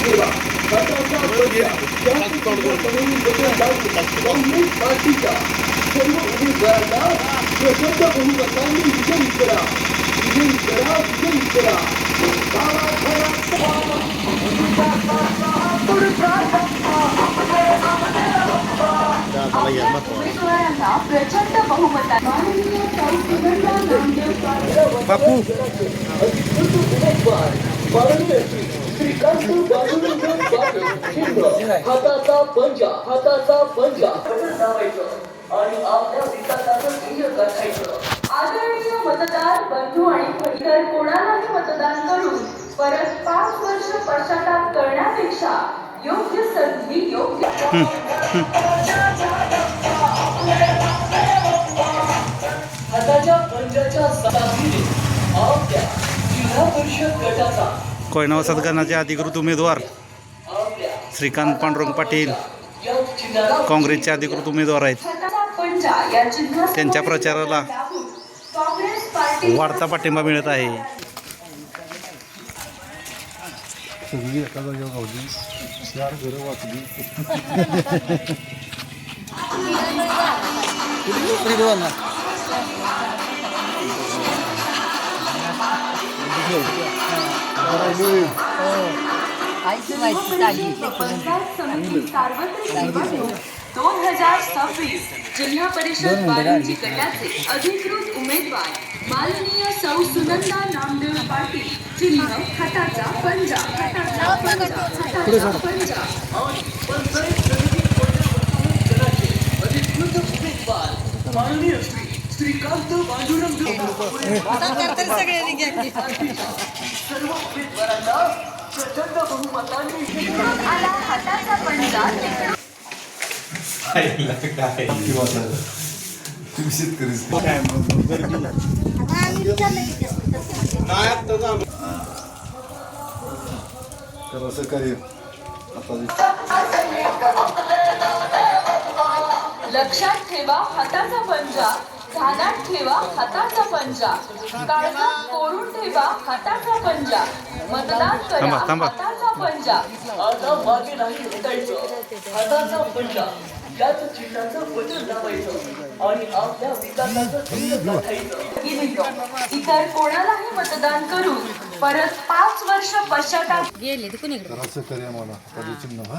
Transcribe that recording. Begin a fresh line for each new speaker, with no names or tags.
ठेवा. हाताचा पंजा या काँग्रेस पार्टीच्या सर्व उमेदवारांना प्रचंड बहुमतांनी विजयी करा. विजयी करा. विजयी करा.
उमेदवारांना प्रचंड बहुमताने
बापू
हाताचा पंजा. हाताचा पंजा आणि आपल्या विकासाचं ध्येय गाठायचं.
आदरणीय मतदार बंधू आणि इतर कोणालाही मतदान करून परत 5 वर्ष पश्चाताप करण्यापेक्षा योग्य संधी योग्य
हाताच्या पंजाच्या साथीने आपल्या जिल्हा परिषद गटाचा
कोयना सदगणाचे अधिकृत उमेदवार
आपल्या
श्रीकांत पांडुरंग पाटील
या चिन्हाला
काँग्रेसचे अधिकृत उमेदवार आहेत.
हाताचा पंजा या चिन्हासमोर
त्यांच्या प्रचाराला
काँग्रेस पार्टी
वाढता पाठिंबा मिळत आहे.
सगळी एका जागेवर गावली 4 घरं वाचली.
पंचायत समिती सार्वत्रिक निवडणूक 2026 जिल्हा परिषद वारंजी गटाचे अधिकृत उमेदवार माननीय सौ सुनंदा नामदेव पाटील. चिन्ह हाताचा पंजा. हाताचा पंजा. हाताचा पंजा.
पंचायत समिती गटाचे अधिकृत उमेदवार माननीय श्रीकांत पांडुरंग सर्व उमेदवारांना प्रचंड बहुमताने
आला हाताचा पंजा.
तर असं करेल आता
लक्षात ठेवा हाताचा पंजा. ध्यानात ठेवा हाताचा पंजा. काळजात कोरून ठेवा हाताचा पंजा. मतदान करा
थांबा, थांबा.
हाताचा पंजा.
आता मागे नाही हटायचं. हाताचा पंजा याच चिन्हाचं वजन लावायचं आणि आपल्या विकासाचं ध्येय गाठायचं.
इतर कोणालाही मतदान करून परत 5 वर्ष पश्चाताप
तर असं करूया मला चिन्ह.